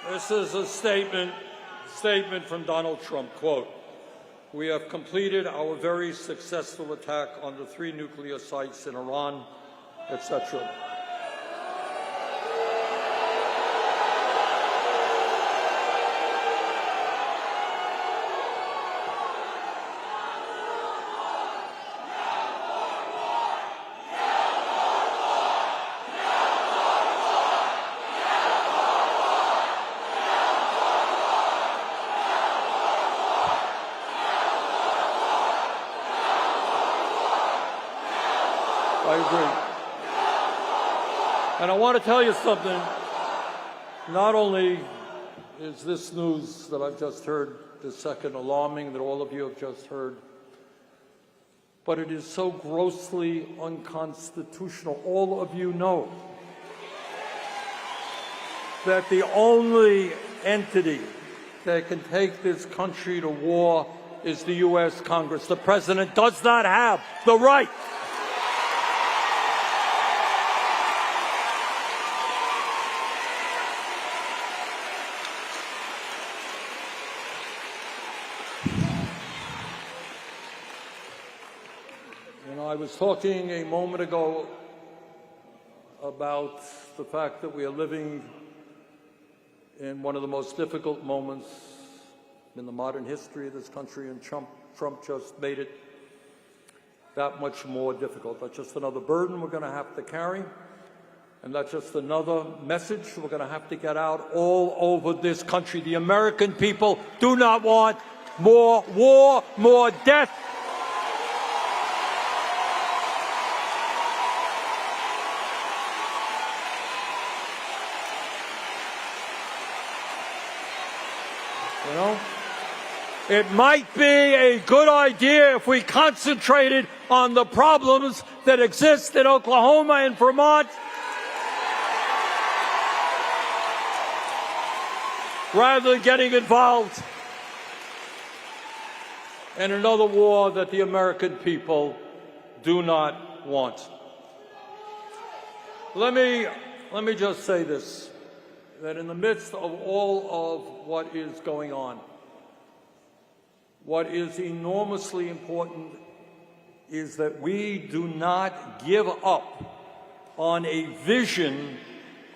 This is a statement from Donald Trump, quote, "We have completed our very successful attack on the 3 nuclear sites in Iran," etc. I agree. And I want to tell you something. Not only is this news that I've just heard this second alarming, that all of you have just heard, but it is so grossly unconstitutional. All of you know that the only entity that can take this country to war is the U.S. Congress. The President does not have the right . I was talking a moment ago about the fact that we are living in one of the most difficult moments in the modern history of this country, and Trump just made it that much more difficult. That's just another burden we're going to have to carry, and that's just another message we're going to have to get out all over this country. The American people do not want more war, more death. You know, it might be a good idea if we concentrated on the problems that exist in Oklahoma and Vermont, rather than getting involved in another war that the American people do not want. Let me just say this, that in the midst of all of what is going on, what is enormously important is that we do not give up on a vision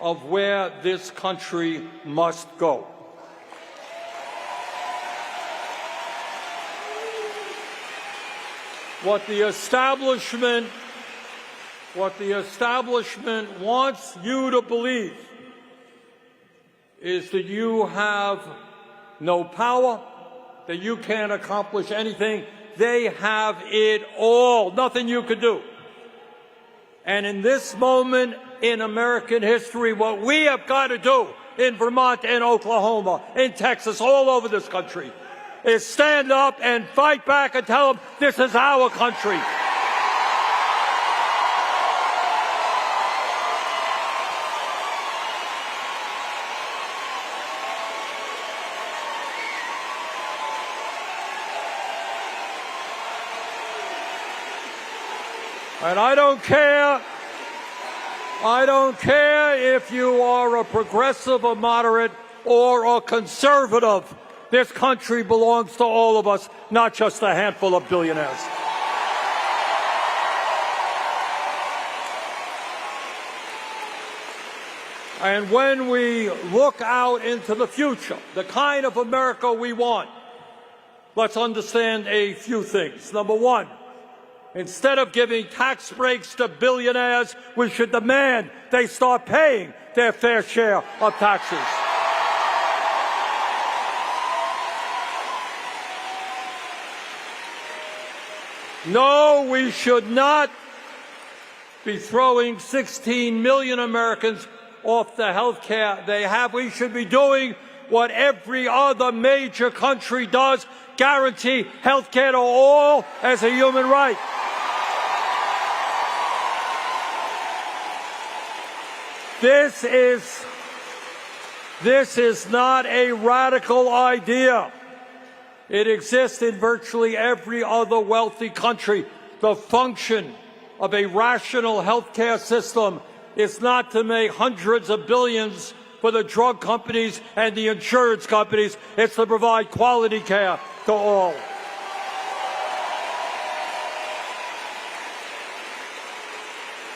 of where this country must go. What the establishment wants you to believe is that you have no power, that you can't accomplish anything. They have it all, nothing you could do. And in this moment in American history, what we have got to do in Vermont and Oklahoma, in Texas, all over this country, is stand up and fight back and tell them this is our country. And I don't care if you are a progressive, a moderate, or a conservative. This country belongs to all of us, not just a handful of billionaires. And when we look out into the future, the kind of America we want, let's understand a few things. Number one, instead of giving tax breaks to billionaires, we should demand they start paying their fair share of taxes. No, we should not be throwing 16 million Americans off the health care they have. We should be doing what every other major country does, guarantee health care to all as a human right. This is not a radical idea. It exists in virtually every other wealthy country. The function of a rational health care system is not to make hundreds of billions for the drug companies and the insurance companies. It's to provide quality care to all.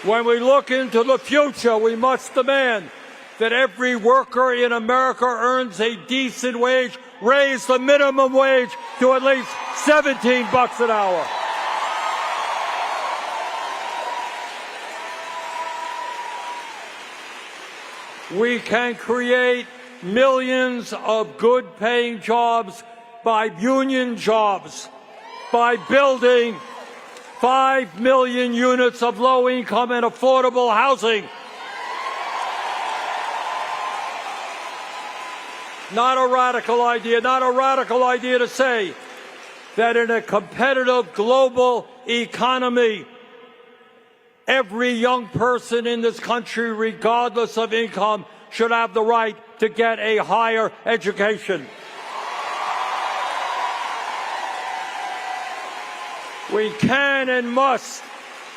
When we look into the future, we must demand that every worker in America earns a decent wage, raise the minimum wage to at least $17 an hour. We can create millions of good-paying jobs by union jobs, by building 5 million units of low-income and affordable housing. Not a radical idea to say that in a competitive global economy, every young person in this country, regardless of income, should have the right to get a higher education. We can and must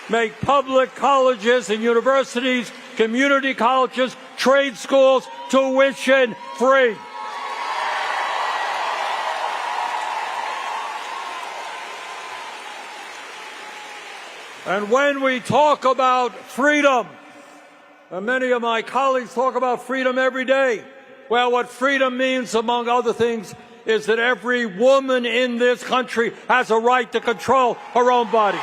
make public colleges and universities, community colleges, trade schools, tuition-free. And when we talk about freedom, and many of my colleagues talk about freedom every day, well, what freedom means, among other things, is that every woman in this country has a right to control her own body.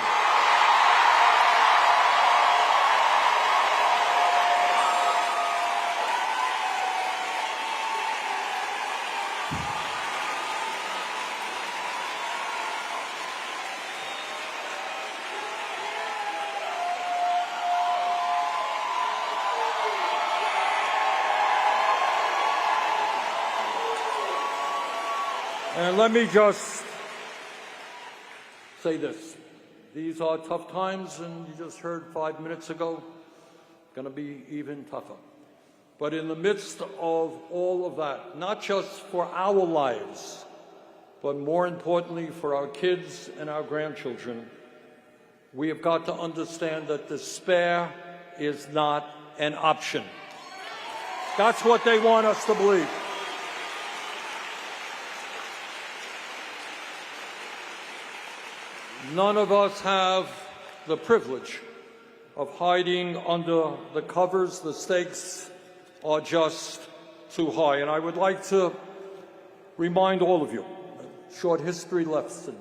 And let me just say this. These are tough times, and you just heard 5 minutes ago, going to be even tougher. But in the midst of all of that, not just for our lives, but more importantly for our kids and our grandchildren, we have got to understand that despair is not an option. That's what they want us to believe. None of us have the privilege of hiding under the covers. The stakes are just too high. And I would like to remind all of you, a short history lesson,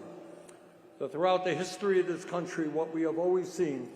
that throughout the history of this country, what we have always seen